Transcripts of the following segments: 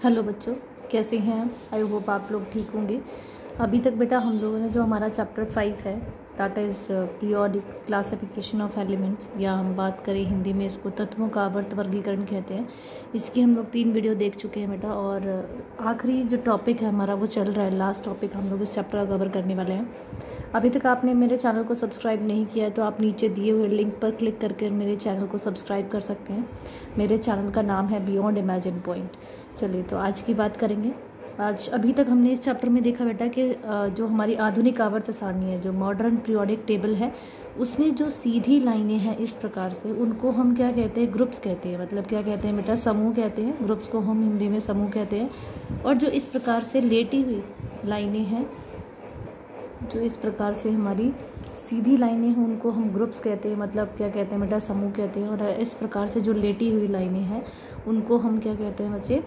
Hello बच्चों, कैसे हैं आप? आई होप आप लोग ठीक होंगे। अभी तक बेटा हम लोगों ने जो हमारा चैप्टर 5 है that is periodic classification of elements, या हम बात करें हिंदी में इसको तत्वों का आवर्त वर्गीकरण कहते हैं, इसकी हम लोग 3 वीडियो देख चुके हैं बेटा। और आखिरी जो टॉपिक है हमारा वो चल रहा है, लास्ट टॉपिक हम लोग इस चैप्टर का कवर करने वाले हैं। अभी तक आपने मेरे चैनल को सब्सक्राइब नहीं किया है तो आप नीचे दिए हुए लिंक पर क्लिक करके मेरे चैनल को सब्सक्राइब कर सकते हैं। मेरे चैनल का नाम है बियॉन्ड इमेजिन पॉइंट। चलिए तो आज की बात करेंगे। आज अभी तक हमने इस चैप्टर में देखा बेटा कि जो हमारी आधुनिक आवर्त सारणी है, जो मॉडर्न पीरियोडिक टेबल है, उसमें जो सीधी लाइनें हैं इस प्रकार से, उनको हम क्या कहते हैं? ग्रुप्स कहते हैं। मतलब क्या कहते हैं बेटा? समूह कहते हैं। ग्रुप्स को हम हिंदी में समूह कहते हैं। और जो इस प्रकार से लेटी हुई लाइनें हैं, जो इस प्रकार से हमारी सीधी लाइनें हैं, उनको हम ग्रुप्स कहते हैं। मतलब क्या कहते हैं बेटा? समूह कहते हैं। और इस प्रकार से जो लेटी हुई लाइनें हैं उनको हम क्या कहते हैं बच्चे?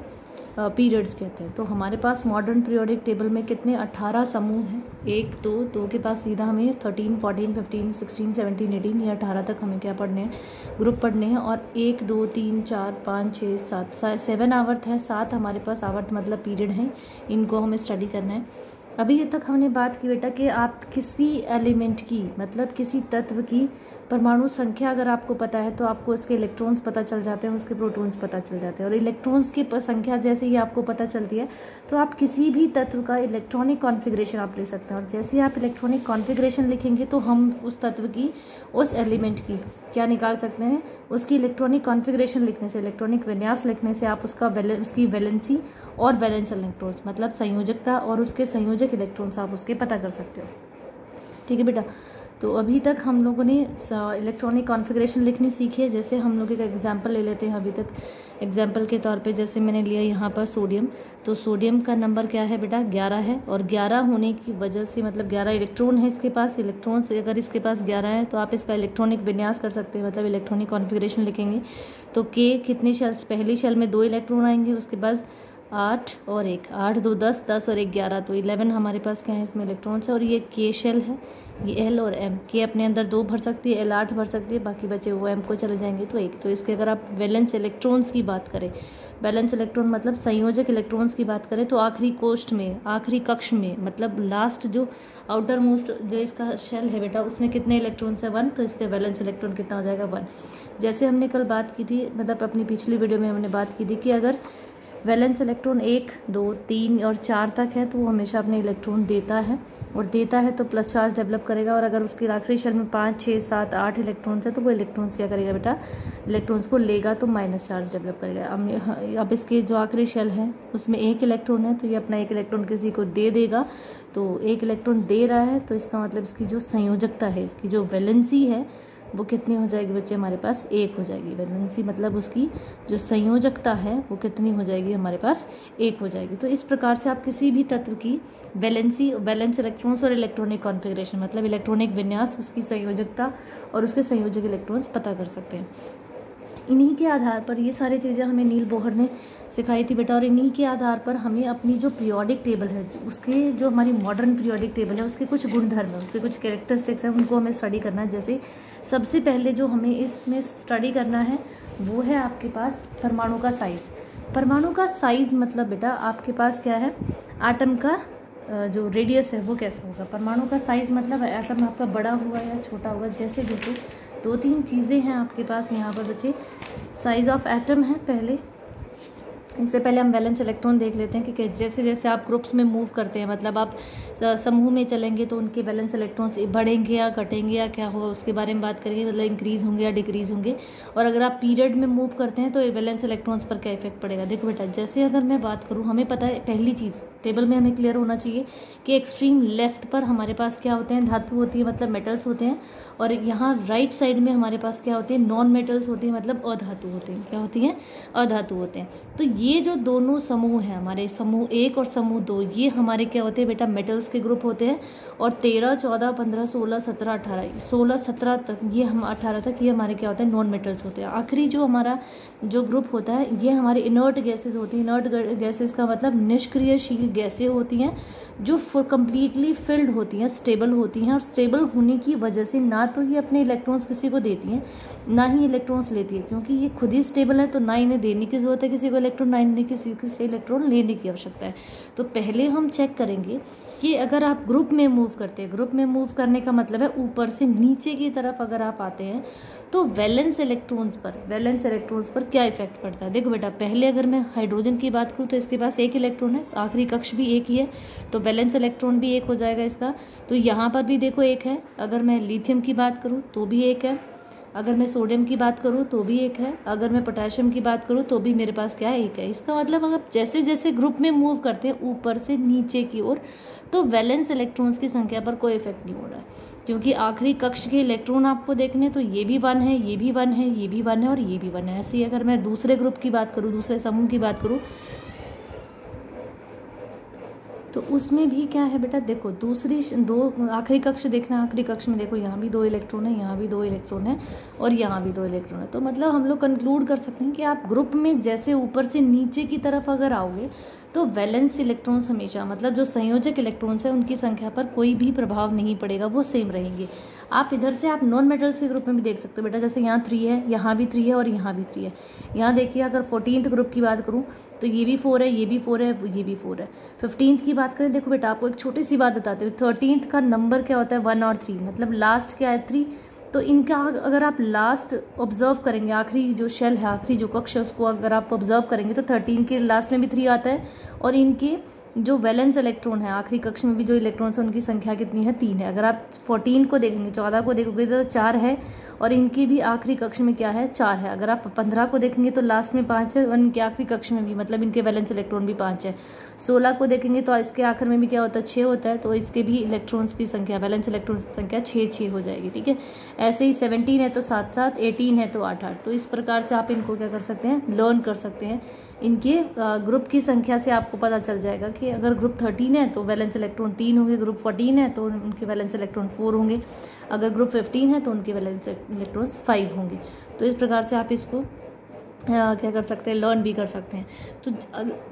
पीरियड्स कहते हैं। तो हमारे पास मॉडर्न पीरियोडिक टेबल में कितने? 18 समूह हैं। 1 2 के पास सीधा हमें 13 14 15 16 17 18 ये 18 तक हमें क्या पढ़ने हैं? ग्रुप पढ़ने हैं। और 1 2 3 4 5 6 7 आवर्त है। 7 हमारे पास आवर्त मतलब पीरियड हैं, इनको हमें स्टडी करना है। अभी तक हमने बात की बेटा कि आप किसी एलिमेंट की, मतलब किसी तत्व की परमाणु संख्या अगर आपको पता है तो आपको उसके इलेक्ट्रॉन्स पता चल जाते हैं, उसके प्रोटॉन्स पता चल जाते हैं। और इलेक्ट्रॉन्स की संख्या जैसे ही आपको पता चलती है तो आप किसी भी तत्व का इलेक्ट्रॉनिक कॉन्फ़िगरेशन आप ले सकते हैं। और जैसे ही आप इलेक्ट्रॉनिक कॉन्फ़िगरेशन लिखेंगे तो हम उस तत्व की, उस एलिमेंट की क्या निकाल सकते हैं? उसकी इलेक्ट्रॉनिक कॉन्फ़िगरेशन लिखने से, इलेक्ट्रॉनिक विन्यास लिखने से आप उसकी वैलेंसी और वैलेंस इलेक्ट्रॉन्स मतलब संयोजकता और उसके संयोजक इलेक्ट्रॉन्स आप उसके पता कर सकते हो। ठीक है बेटा। तो अभी तक हम लोगों ने इलेक्ट्रॉनिक कॉन्फ़िगरेशन लिखनी सीखी है। जैसे हम लोग एक एग्जांपल ले लेते हैं। अभी तक एग्जांपल के तौर पे जैसे मैंने लिया यहाँ पर सोडियम, तो सोडियम का नंबर क्या है बेटा? 11 है। और 11 होने की वजह से, मतलब 11 इलेक्ट्रॉन है इसके पास। इलेक्ट्रॉन से अगर इसके पास 11 है तो आप इसका इलेक्ट्रॉनिक विन्यास कर सकते हैं, मतलब इलेक्ट्रॉनिक कॉन्फ़िगरेशन लिखेंगे। तो के कितने शेल्स? पहली शेल में 2 इलेक्ट्रॉन आएंगे, उसके बाद 8 और 1, 8 2 10, 10 और 1 11, तो 11 हमारे पास क्या है इसमें? इलेक्ट्रॉन्स है। और ये के शेल है, ये एल और एम। के अपने अंदर 2 भर सकती है, एल 8 भर सकती है, बाकी बचे वो एम को चले जाएंगे तो 1। तो इसके अगर आप वैलेंस इलेक्ट्रॉन्स की बात करें, बैलेंस इलेक्ट्रॉन मतलब संयोजक इलेक्ट्रॉन्स की बात करें, तो आखिरी कोष्ठ में, आखिरी कक्ष में, मतलब लास्ट जो आउटर मोस्ट जो इसका शेल है बेटा, उसमें कितने इलेक्ट्रॉन्स है? 1। तो इसके बैलेंस इलेक्ट्रॉन कितना हो जाएगा? 1। जैसे हमने कल बात की थी, मतलब अपनी पिछली वीडियो में हमने बात की थी कि अगर वैलेंस इलेक्ट्रॉन 1 2 3 और 4 तक है तो वो हमेशा अपने इलेक्ट्रॉन देता है, और देता है तो प्लस चार्ज डेवलप करेगा। और अगर उसकी आखिरी शेल में 5 6 7 8 इलेक्ट्रॉन्स है तो वो इलेक्ट्रॉन्स क्या करेगा बेटा? इलेक्ट्रॉन्स को लेगा तो माइनस चार्ज डेवलप करेगा। अब इसकी जो आखिरी शेल है उसमें 1 इलेक्ट्रॉन है तो ये अपना 1 इलेक्ट्रॉन किसी को दे देगा। तो 1 इलेक्ट्रॉन दे रहा है तो इसका मतलब इसकी जो संयोजकता है, इसकी जो वैलेंसी है वो कितनी हो जाएगी बच्चे? हमारे पास 1 हो जाएगी। वैलेंसी मतलब उसकी जो संयोजकता है वो कितनी हो जाएगी? हमारे पास 1 हो जाएगी। तो इस प्रकार से आप किसी भी तत्व की वैलेंसी, वैलेंस इलेक्ट्रॉन्स और इलेक्ट्रॉनिक कॉन्फ़िगरेशन मतलब इलेक्ट्रॉनिक विन्यास, उसकी संयोजकता और उसके संयोजक इलेक्ट्रॉन्स पता कर सकते हैं। इन्हीं के आधार पर ये सारी चीज़ें हमें नील बोहर ने सिखाई थी बेटा। और इन्हीं के आधार पर हमें अपनी जो पीरियोडिक टेबल है, उसके जो हमारी मॉडर्न पीरियोडिक टेबल है, उसके कुछ गुणधर्म है, उसके कुछ कैरेक्टरिस्टिक्स हैं, उनको हमें स्टडी करना है। जैसे सबसे पहले जो हमें इसमें स्टडी करना है वो है आपके पास परमाणु का साइज़। परमाणु का साइज़ मतलब बेटा आपके पास क्या है? एटम का जो रेडियस है वो कैसा होगा? परमाणु का साइज़ मतलब एटम आपका बड़ा हुआ या छोटा हुआ। जैसे जैसे 2-3 चीज़ें हैं आपके पास यहाँ पर बच्चे। साइज़ ऑफ एटम है पहले। इससे पहले हम वैलेंस इलेक्ट्रॉन देख लेते हैं कि जैसे जैसे आप ग्रुप्स में मूव करते हैं, मतलब आप समूह में चलेंगे तो उनके वैलेंस इलेक्ट्रॉन्स बढ़ेंगे या घटेंगे या क्या होगा उसके बारे में बात करेंगे, मतलब इंक्रीज़ होंगे या डिक्रीज़ होंगे। और अगर आप पीरियड में मूव करते हैं तो वैलेंस इलेक्ट्रॉन्स पर क्या इफेक्ट पड़ेगा? देखो बेटा, जैसे अगर मैं बात करूँ, हमें पता है पहली चीज़ टेबल में हमें क्लियर होना चाहिए कि एक्सट्रीम लेफ्ट पर हमारे पास क्या होते हैं? धातु होती है, मतलब मेटल्स होते हैं। और यहाँ राइट साइड में हमारे पास क्या होते हैं? नॉन मेटल्स होती हैं, मतलब अधातु होते हैं। क्या होती हैं? अधातु होते हैं। तो ये जो दोनों समूह हैं हमारे, समूह 1 और समूह 2, ये हमारे क्या होते हैं बेटा? मेटल्स के ग्रुप होते हैं। और 13 14 15 16 17 18 16 17 तक, ये हम 18 तक ये हमारे क्या होते हैं? नॉन मेटल्स होते हैं। आखिरी जो हमारा जो ग्रुप होता है ये हमारे इनर्ट गैसेज होती हैं। इनर्ट गैसेज का मतलब निष्क्रियशील गैसें होती हैं जो कम्प्लीटली फिल्ड होती हैं, स्टेबल होती हैं, और स्टेबल होने की वजह से ना तो ये अपने इलेक्ट्रॉन्स किसी को देती हैं ना ही इलेक्ट्रॉन्स लेती है, क्योंकि ये खुद ही स्टेबल है तो ना इन्हें देने की ज़रूरत है किसी को इलेक्ट्रॉन, ना इन्हें किसी से इलेक्ट्रॉन लेने की आवश्यकता है। तो पहले हम चेक करेंगे कि अगर आप ग्रुप में मूव करते हैं, ग्रुप में मूव करने का मतलब है ऊपर से नीचे की तरफ अगर आप आते हैं तो वैलेंस इलेक्ट्रॉन्स पर क्या इफेक्ट पड़ता है। देखो बेटा, पहले अगर मैं हाइड्रोजन की बात करूँ तो इसके पास एक इलेक्ट्रॉन है, आखिरी कक्ष भी एक ही है, तो वैलेंस इलेक्ट्रॉन भी एक हो जाएगा इसका। तो यहाँ पर भी देखो एक है। अगर मैं लिथियम की बात करूँ तो भी एक है, अगर मैं सोडियम की बात करूँ तो भी एक है, अगर मैं पोटेशियम की बात करूँ तो भी मेरे पास क्या है, एक है। इसका मतलब अगर जैसे जैसे ग्रुप में मूव करते हैं ऊपर से नीचे की ओर, तो वैलेंस इलेक्ट्रॉन्स की संख्या पर कोई इफेक्ट नहीं हो रहा है, क्योंकि आखिरी कक्ष के इलेक्ट्रॉन आपको देखने तो ये भी 1 है, ये भी 1 है, ये भी 1 है और ये भी 1 है। ऐसे ही अगर मैं दूसरे ग्रुप की बात करूँ, दूसरे समूह की बात करूँ, तो उसमें भी क्या है बेटा, देखो दूसरी दो आखिरी कक्ष देखना, आखिरी कक्ष में देखो यहाँ भी 2 इलेक्ट्रॉन है, यहाँ भी 2 इलेक्ट्रॉन है और यहाँ भी 2 इलेक्ट्रॉन है। तो मतलब हम लोग कंक्लूड कर सकते हैं कि आप ग्रुप में जैसे ऊपर से नीचे की तरफ अगर आओगे तो वैलेंस इलेक्ट्रॉन्स हमेशा, मतलब जो संयोजक इलेक्ट्रॉन्स है उनकी संख्या पर कोई भी प्रभाव नहीं पड़ेगा, वो सेम रहेंगे। आप इधर से आप नॉन मेटल्स के ग्रुप में भी देख सकते हो बेटा, जैसे यहाँ 3 है, यहाँ भी 3 है और यहाँ भी 3 है। यहाँ देखिए अगर 14th ग्रुप की बात करूँ तो ये भी 4 है, ये भी 4 है, ये भी 4 है। 15th की बात करें, देखो बेटा आपको एक छोटी सी बात बताते हो, 13th का नंबर क्या होता है, 1 और 3, मतलब लास्ट क्या है 3। तो इनका अगर आप लास्ट ऑब्जर्व करेंगे, आखिरी जो शेल है, आखिरी जो कक्ष है, उसको अगर आप ऑब्जर्व करेंगे तो 13 के लास्ट में भी 3 आता है और इनके जो वैलेंस इलेक्ट्रॉन है आखिरी कक्ष में भी जो इलेक्ट्रॉन्स है उनकी संख्या कितनी है, 3 है। अगर आप 14 को देखेंगे, 14 को देखोगे तो 4 है और इनकी भी आखिरी कक्ष में क्या है, 4 है। अगर आप 15 को देखेंगे तो लास्ट में 5 है और इनके आखिरी कक्ष में भी, मतलब इनके वैलेंस इलेक्ट्रॉन भी 5 है। 16 को देखेंगे तो इसके आखिर में भी क्या होता है, 6 होता है, तो इसके भी इलेक्ट्रॉन्स की संख्या, वैलेंस इलेक्ट्रॉन्स की संख्या 6 हो जाएगी, ठीक है। ऐसे ही 17 है तो 7, 18 है तो 8। तो इस प्रकार से आप इनको क्या कर सकते हैं, लर्न कर सकते हैं। इनके ग्रुप की संख्या से आपको पता चल जाएगा कि अगर ग्रुप 13 है तो वैलेंस इलेक्ट्रॉन 3 होंगे, ग्रुप 14 है तो उनके वैलेंस इलेक्ट्रॉन 4 होंगे, अगर ग्रुप 15 है तो उनके वैलेंस इलेक्ट्रॉन्स 5 होंगे। तो इस प्रकार से आप इसको क्या कर सकते हैं, लर्न भी कर सकते हैं। तो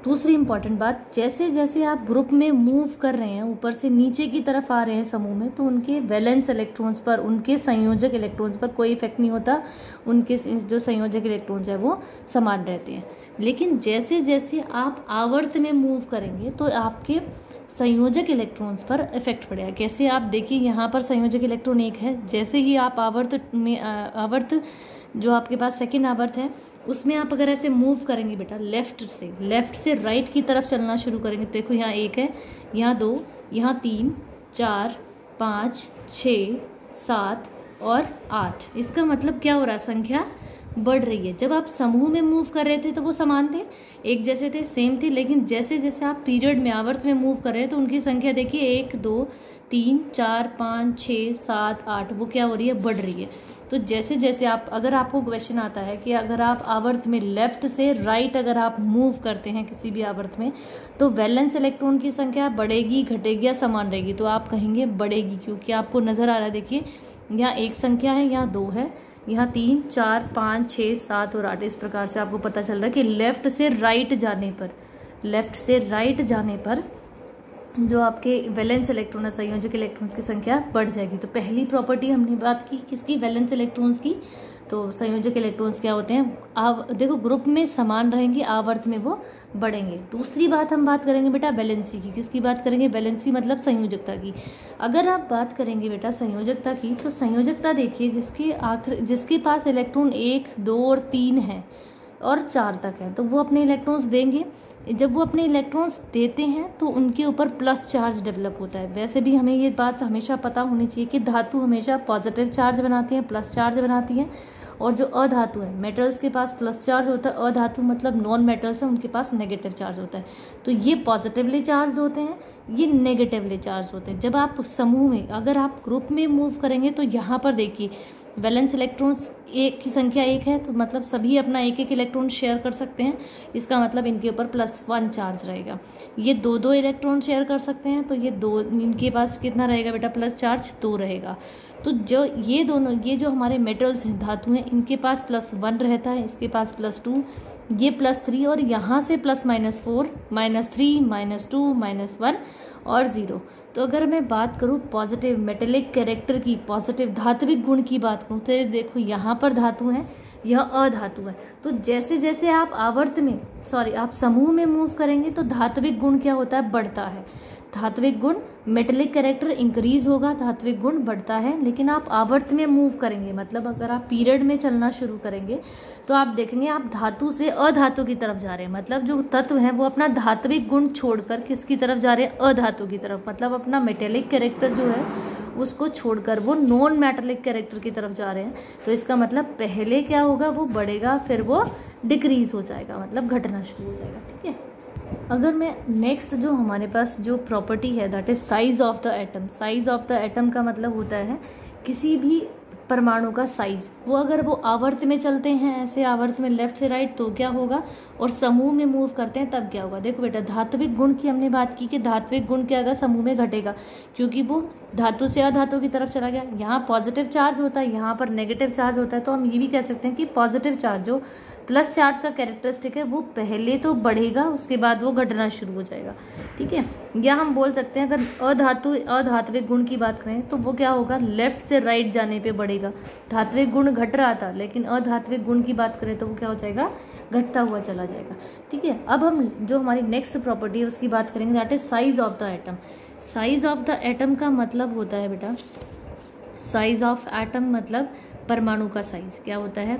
दूसरी इंपॉर्टेंट बात, जैसे जैसे आप ग्रुप में मूव कर रहे हैं, ऊपर से नीचे की तरफ आ रहे हैं समूह में, तो उनके वैलेंस इलेक्ट्रॉन्स पर, उनके संयोजक इलेक्ट्रॉन्स पर कोई इफेक्ट नहीं होता, उनके जो संयोजक इलेक्ट्रॉन्स है वो समान रहते हैं। लेकिन जैसे जैसे आप आवर्त में मूव करेंगे तो आपके संयोजक इलेक्ट्रॉन्स पर इफेक्ट पड़ेगा। कैसे, आप देखिए यहाँ पर संयोजक इलेक्ट्रॉन 1 है, जैसे ही आप आवर्त जो आपके पास सेकेंड आवर्त है उसमें आप अगर ऐसे मूव करेंगे बेटा, लेफ्ट से राइट की तरफ चलना शुरू करेंगे, देखो यहाँ 1 है, यहाँ 2, यहाँ 3, 4, 5, 6, 7 और 8। इसका मतलब क्या हो रहा है, संख्या बढ़ रही है। जब आप समूह में मूव कर रहे थे तो वो समान थे, एक जैसे थे, सेम थे, लेकिन जैसे जैसे आप पीरियड में, आवर्त में मूव कर रहे हैं तो उनकी संख्या देखिए 1, 2, 3, 4, 5, 6, 7, 8, वो क्या हो रही है, बढ़ रही है। तो जैसे जैसे आप, अगर आपको क्वेश्चन आता है कि अगर आप आवर्त में लेफ्ट से राइट अगर आप मूव करते हैं किसी भी आवर्त में, तो वैलेंस इलेक्ट्रॉन की संख्या बढ़ेगी, घटेगी या समान रहेगी, तो आप कहेंगे बढ़ेगी, क्योंकि आपको नजर आ रहा है, देखिए यहाँ 1 संख्या है, यहाँ 2 है, यहाँ 3, 4, 5, 6, 7 और 8। इस प्रकार से आपको पता चल रहा है कि लेफ्ट से राइट जाने पर जो आपके वैलेंस इलेक्ट्रॉन है, संयोजक इलेक्ट्रॉन्स की संख्या बढ़ जाएगी। तो पहली प्रॉपर्टी हमने बात की किसकी, वैलेंस इलेक्ट्रॉन्स की। तो संयोजक इलेक्ट्रॉन्स क्या होते हैं, देखो ग्रुप में समान रहेंगे, आवर्त में वो बढ़ेंगे। दूसरी बात हम बात करेंगे बेटा वैलेंसी की। किसकी बात करेंगे, वैलेंसी मतलब संयोजकता की। अगर आप बात करेंगे बेटा संयोजकता की, तो संयोजकता देखिए जिसके पास इलेक्ट्रॉन 1, 2 और 3 है और 4 तक है, तो वो अपने इलेक्ट्रॉन्स देंगे। जब वो अपने इलेक्ट्रॉन्स देते हैं तो उनके ऊपर प्लस चार्ज डेवलप होता है। वैसे भी हमें ये बात हमेशा पता होनी चाहिए कि धातु हमेशा पॉजिटिव चार्ज बनाती हैं, प्लस चार्ज बनाती हैं, और जो अधातु है, मेटल्स के पास प्लस चार्ज होता है, अधातु मतलब नॉन मेटल्स है, उनके पास नेगेटिव चार्ज होता है। तो ये पॉजिटिवली चार्ज होते हैं, ये नेगेटिवली चार्ज होते हैं। जब आप समूह में, अगर आप ग्रुप में मूव करेंगे तो यहाँ पर देखिए वैलेंस इलेक्ट्रॉन्स एक की संख्या 1 है, तो मतलब सभी अपना 1 इलेक्ट्रॉन शेयर कर सकते हैं, इसका मतलब इनके ऊपर +1 चार्ज रहेगा। ये 2 इलेक्ट्रॉन शेयर कर सकते हैं, तो ये 2, इनके पास कितना रहेगा बेटा, प्लस चार्ज 2 रहेगा। तो जो ये जो हमारे मेटल्स हैं, धातु हैं, इनके पास +1 रहता है, इसके पास +2, ये +3 और यहाँ से +-4 -3 -2 -1 और 0। तो अगर मैं बात करूँ पॉजिटिव मेटेलिक कैरेक्टर की, पॉजिटिव धात्विक गुण की बात करूँ, तो देखो यहाँ पर धातु है, यह अधातु है। तो जैसे जैसे आप आप समूह में मूव करेंगे तो धात्विक गुण क्या होता है, बढ़ता है। धात्विक गुण मेटेलिक कैरेक्टर इंक्रीज होगा, धात्विक गुण बढ़ता है। लेकिन आप आवर्त में मूव करेंगे, मतलब अगर आप पीरियड में चलना शुरू करेंगे तो आप देखेंगे आप धातु से अधातु की तरफ जा रहे हैं। मतलब जो तत्व हैं वो अपना धात्विक गुण छोड़कर किसकी तरफ जा रहे हैं, अधातु की तरफ। मतलब अपना मेटेलिक कैरेक्टर जो है उसको छोड़कर वो नॉन मेटेलिक कैरेक्टर की तरफ जा रहे हैं। तो इसका मतलब पहले क्या होगा, वो बढ़ेगा, फिर वो डिक्रीज हो जाएगा, मतलब घटना शुरू हो जाएगा। ठीक है। अगर मैं नेक्स्ट जो हमारे पास जो प्रॉपर्टी है that is size of the atom. Size of the atom का मतलब होता है किसी भी परमाणु का साइज। वो अगर वो आवर्त में चलते हैं, ऐसे आवर्त में लेफ्ट से राइट, तो क्या होगा, और समूह में मूव करते हैं तब क्या होगा। देखो बेटा, धात्विक गुण की हमने बात की कि धात्विक गुण क्या होगा, समूह में घटेगा, क्योंकि वो धातु से अधातु की तरफ चला गया। यहाँ पॉजिटिव चार्ज होता है, यहाँ पर नेगेटिव चार्ज होता है। तो हम ये भी कह सकते हैं कि पॉजिटिव चार्ज जो प्लस चार्ज का कैरेक्टरिस्टिक है वो पहले तो बढ़ेगा, उसके बाद वो घटना शुरू हो जाएगा। ठीक है। या हम बोल सकते हैं अगर अधात्विक गुण की बात करें तो वो क्या होगा, लेफ्ट से राइट जाने पे बढ़ेगा। धात्विक गुण घट रहा था, लेकिन अधात्विक गुण की बात करें तो वो क्या हो जाएगा, घटता हुआ चला जाएगा। ठीक है। अब हम जो हमारी नेक्स्ट प्रॉपर्टी है उसकी बात करेंगे, that is size of the atom. Size of the atom का मतलब होता है बेटा, साइज ऑफ एटम मतलब परमाणु का साइज। क्या होता है,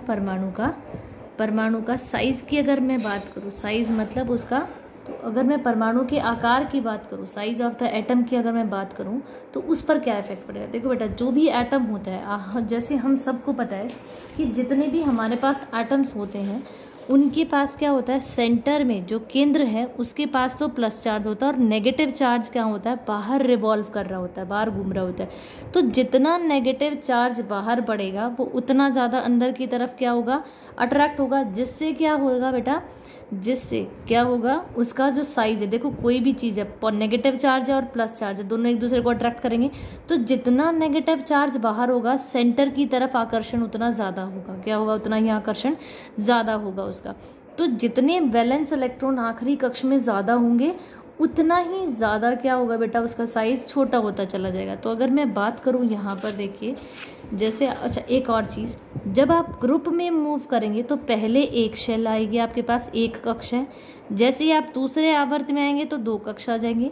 परमाणु का साइज की अगर मैं बात करूँ, साइज मतलब उसका, तो अगर मैं परमाणु के आकार की बात करूँ, साइज ऑफ द एटम की अगर मैं बात करूँ तो उस पर क्या इफेक्ट पड़ेगा। देखो बेटा, जो भी एटम होता है, जैसे हम सबको पता है कि जितने भी हमारे पास एटम्स होते हैं उनके पास क्या होता है, सेंटर में जो केंद्र है उसके पास तो प्लस चार्ज होता है, और नेगेटिव चार्ज क्या होता है, बाहर रिवॉल्व कर रहा होता है, बाहर घूम रहा होता है। तो जितना नेगेटिव चार्ज बाहर बढ़ेगा वो उतना ज़्यादा अंदर की तरफ क्या होगा, अट्रैक्ट होगा। जिससे क्या होगा बेटा, जिससे क्या होगा, उसका जो साइज है, देखो कोई भी चीज़ है, नेगेटिव चार्ज है और प्लस चार्ज है, दोनों एक दूसरे को अट्रैक्ट करेंगे। तो जितना नेगेटिव चार्ज बाहर होगा, सेंटर की तरफ आकर्षण उतना ज़्यादा होगा। क्या होगा, उतना ही आकर्षण ज़्यादा होगा उसका। तो जितने वैलेंस इलेक्ट्रॉन आखिरी कक्ष में ज़्यादा होंगे उतना ही ज़्यादा क्या होगा बेटा, उसका साइज़ छोटा होता चला जाएगा। तो अगर मैं बात करूँ यहाँ पर देखिए, जैसे अच्छा एक और चीज़, जब आप ग्रुप में मूव करेंगे तो पहले एक शेल आएगी, आपके पास एक कक्ष है। जैसे ही आप दूसरे आवर्त में आएंगे तो 2 कक्ष आ जाएंगे,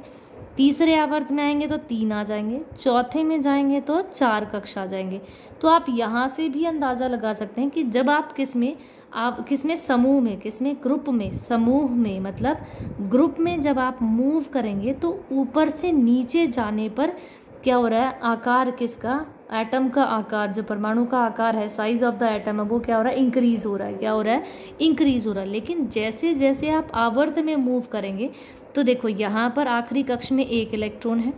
तीसरे आवर्त में आएंगे तो 3 आ जाएंगे, चौथे में जाएंगे तो 4 कक्ष आ जाएंगे। तो आप यहाँ से भी अंदाज़ा लगा सकते हैं कि जब आप किसमें समूह में, किसमें ग्रुप में, समूह में मतलब ग्रुप में जब आप मूव करेंगे तो ऊपर से नीचे जाने पर क्या हो रहा है, आकार किसका, एटम का आकार, जो परमाणु का आकार है, साइज ऑफ द एटम है, वो क्या हो रहा है, इंक्रीज हो रहा है। क्या हो रहा है, इंक्रीज हो रहा है। लेकिन जैसे जैसे आप आवर्त में मूव करेंगे तो देखो यहाँ पर आखिरी कक्ष में 1 इलेक्ट्रॉन है,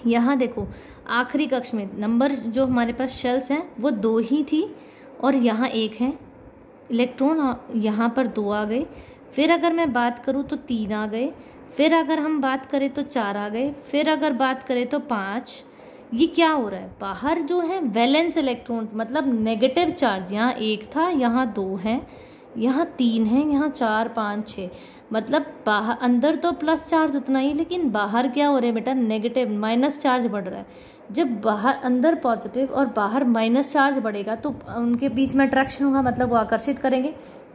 यहाँ देखो आखिरी कक्ष में नंबर जो हमारे पास शेल्स हैं वो 2 ही थी, और यहाँ 1 है इलेक्ट्रॉन, यहाँ पर 2 आ गए। फिर अगर मैं बात करूँ तो 3 आ गए, फिर अगर हम बात करें तो 4 आ गए, फिर अगर बात करें तो 5। ये क्या हो रहा है, बाहर जो है वैलेंस इलेक्ट्रॉन्स मतलब नेगेटिव चार्ज, यहाँ 1 था, यहाँ 2 है, यहाँ 3 है, यहाँ 4 5 6, मतलब बाहर अंदर तो प्लस चार्ज उतना ही, लेकिन बाहर क्या हो रहा है बेटा, नेगेटिव माइनस चार्ज बढ़ रहा है। जब बाहर अंदर पॉजिटिव और बाहर माइनस चार्ज बढ़ेगा तो उनके बीच में अट्रैक्शन होगा, मतलब वो आकर्षित करेंगे,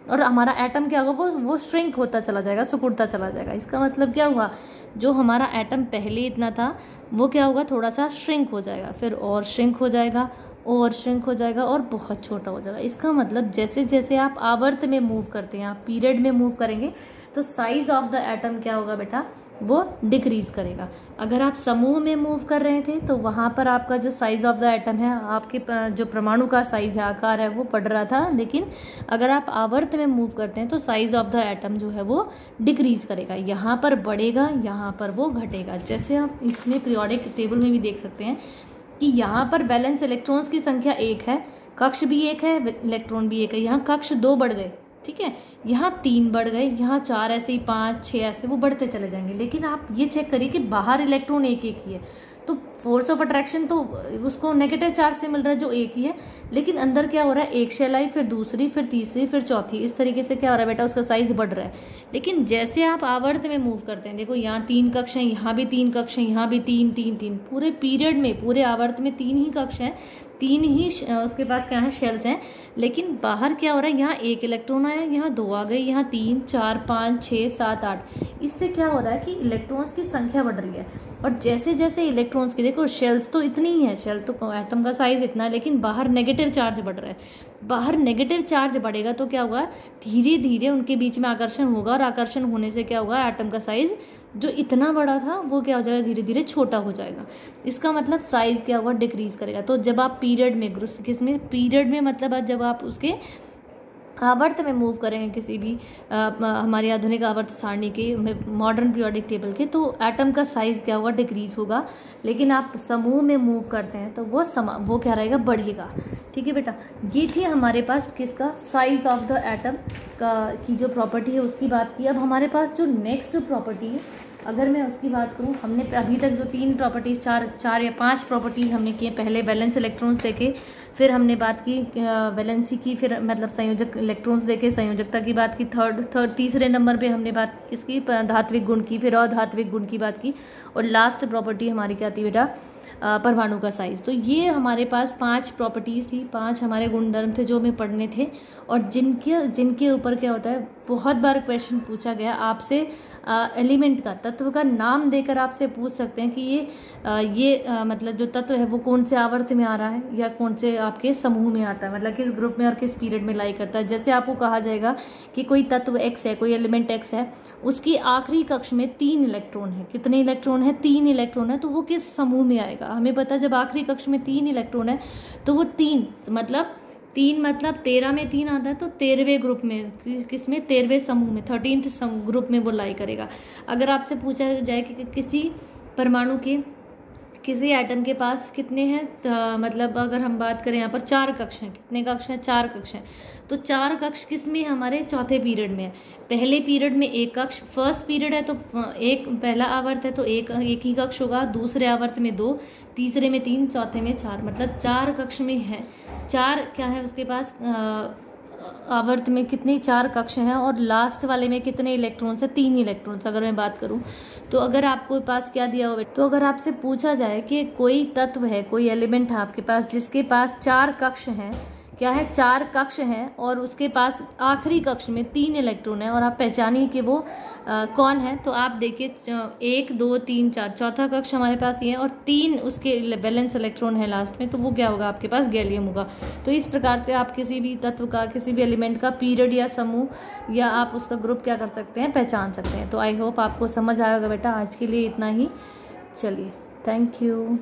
और हमारा एटम क्या होगा, वो श्रिंक होता चला जाएगा, सिकुड़ता चला जाएगा। इसका मतलब क्या हुआ, जो हमारा एटम पहले इतना था वो क्या होगा, थोड़ा सा श्रिंक हो जाएगा, फिर और श्रिंक हो जाएगा, और श्रिंक हो जाएगा, और बहुत छोटा हो जाएगा। इसका मतलब जैसे जैसे आप आवर्त में मूव करते हैं, आप पीरियड में मूव करेंगे तो साइज ऑफ द एटम क्या होगा बेटा, वो डिक्रीज करेगा। अगर आप समूह में मूव कर रहे थे तो वहाँ पर आपका जो साइज ऑफ द एटम है, आपके जो परमाणु का साइज है, आकार है, वो बढ़ रहा था। लेकिन अगर आप आवर्त में मूव करते हैं तो साइज ऑफ द एटम जो है वो डिक्रीज करेगा, यहाँ पर बढ़ेगा, यहाँ पर वो घटेगा। जैसे आप इसमें पीरियोडिक टेबल में भी देख सकते हैं कि यहाँ पर वैलेंस इलेक्ट्रॉन्स की संख्या 1 है, कक्ष भी 1 है, इलेक्ट्रॉन भी 1 है, यहाँ कक्ष 2 बढ़ गए, ठीक है, यहाँ 3 बढ़ गए, यहाँ 4, ऐसे ही 5 6 ऐसे वो बढ़ते चले जाएंगे। लेकिन आप ये चेक करिए कि बाहर इलेक्ट्रॉन 1 1 ही है, तो फोर्स ऑफ अट्रैक्शन तो उसको नेगेटिव चार्ज से मिल रहा है जो एक ही है, लेकिन अंदर क्या हो रहा है, एक शेल आई, फिर दूसरी, फिर तीसरी, फिर चौथी, इस तरीके से क्या हो रहा है बेटा, उसका साइज बढ़ रहा है। लेकिन जैसे आप आवर्त में मूव करते हैं, देखो यहाँ 3 कक्ष हैं, यहाँ भी 3 कक्ष हैं, यहाँ भी 3 3 3, पूरे पीरियड में, पूरे आवर्त में 3 ही कक्ष हैं, 3 ही उसके पास क्या है, शेल्स हैं। लेकिन बाहर क्या हो रहा है, यहाँ 1 इलेक्ट्रॉन आया, यहाँ 2 आ गए, यहाँ 3 4 5 6 7 8। इससे क्या हो रहा है कि इलेक्ट्रॉन्स की संख्या बढ़ रही है। और जैसे जैसे इलेक्ट्रॉन्स की, देखो शेल्स तो इतनी ही है, शेल तो एटम का साइज इतना है, लेकिन बाहर नेगेटिव चार्ज बढ़ रहा है। बाहर नेगेटिव चार्ज बढ़ेगा तो क्या होगा, धीरे धीरे उनके बीच में आकर्षण होगा, और आकर्षण होने से क्या होगा, एटम का साइज जो इतना बड़ा था वो क्या हो जाएगा, धीरे धीरे छोटा हो जाएगा। इसका मतलब साइज क्या होगा, डिक्रीज करेगा। तो जब आप पीरियड में, किसमें, पीरियड में मतलब जब आप उसके आवर्त में मूव करेंगे, किसी भी हमारी आधुनिक आवर्त सारणी के, मॉडर्न पीरियोडिक टेबल के, तो एटम का साइज क्या होगा, डिक्रीज होगा। लेकिन आप समूह में मूव करते हैं तो वो क्या रहेगा, बढ़ेगा। ठीक है बेटा, ये थी हमारे पास किसका, साइज ऑफ द एटम की जो प्रॉपर्टी है उसकी बात की। अब हमारे पास जो नेक्स्ट प्रॉपर्टी है, अगर मैं उसकी बात करूं, हमने अभी तक जो 3 प्रॉपर्टीज़, 4 या 5 प्रॉपर्टीज़ हमने किए, पहले वैलेंस इलेक्ट्रॉन्स देखे, फिर हमने बात की वैलेंसी की, फिर मतलब संयोजक इलेक्ट्रॉन्स देखे, संयोजकता की बात की, तीसरे नंबर पे हमने बात किसकी, धात्विक गुण की, फिर अधात्विक गुण की बात की, और लास्ट प्रॉपर्टी हमारी क्या थी बेटा, परमाणु का साइज। तो ये हमारे पास 5 प्रॉपर्टीज़ थी, 5 हमारे गुणधर्म थे जो हमें पढ़ने थे, और जिनके ऊपर क्या होता है, बहुत बार क्वेश्चन पूछा गया आपसे, एलिमेंट का, तत्व का नाम देकर आपसे पूछ सकते हैं कि ये मतलब जो तत्व है वो कौन से आवर्त में आ रहा है, या कौन से आपके समूह में आता है, मतलब किस ग्रुप में और किस पीरियड में लाई करता है। जैसे आपको कहा जाएगा कि कोई तत्व एक्स है, कोई एलिमेंट एक्स है, उसकी आखिरी कक्ष में 3 इलेक्ट्रॉन है। कितने इलेक्ट्रॉन है, 3 इलेक्ट्रॉन है, तो वो किस समूह में आएगा, हमें पता। जब आखिरी कक्ष में 3 इलेक्ट्रॉन है तो वो 3 मतलब 13 में 3 आता है, तो 13वें ग्रुप में, किसमें, 13वें समूह में, 13th ग्रुप में वो लाई करेगा। अगर आपसे पूछा जाए कि किसी परमाणु के, किसी एटम के पास कितने हैं, मतलब अगर हम बात करें यहाँ पर 4 कक्ष हैं, कितने कक्ष हैं, 4 कक्ष हैं, तो 4 कक्ष किस में, हमारे चौथे पीरियड में है। पहले पीरियड में 1 कक्ष, फर्स्ट पीरियड है तो पहला आवर्त है तो एक ही कक्ष होगा, दूसरे आवर्त में 2, तीसरे में 3, चौथे में 4, मतलब 4 कक्ष में है। 4 क्या है उसके पास, आवर्त में कितने, 4 कक्ष हैं, और लास्ट वाले में कितने इलेक्ट्रॉन्स हैं, 3 इलेक्ट्रॉन्स। अगर मैं बात करूं तो अगर आपको पास क्या दिया हो, तो अगर आपसे पूछा जाए कि कोई तत्व है, कोई एलिमेंट है आपके पास जिसके पास 4 कक्ष हैं, क्या है, 4 कक्ष हैं, और उसके पास आखिरी कक्ष में 3 इलेक्ट्रॉन है, और आप पहचानिए कि वो कौन है, तो आप देखिए 1 2 3 4, चौथा कक्ष हमारे पास ये है, और 3 उसके वैलेंस इलेक्ट्रॉन है लास्ट में, तो वो क्या होगा, आपके पास गैलियम होगा। तो इस प्रकार से आप किसी भी तत्व का, किसी भी एलिमेंट का पीरियड या समूह या आप उसका ग्रुप क्या कर सकते हैं, पहचान सकते हैं। तो आई होप आपको समझ आएगा बेटा। आज के लिए इतना ही, चलिए, थैंक यू।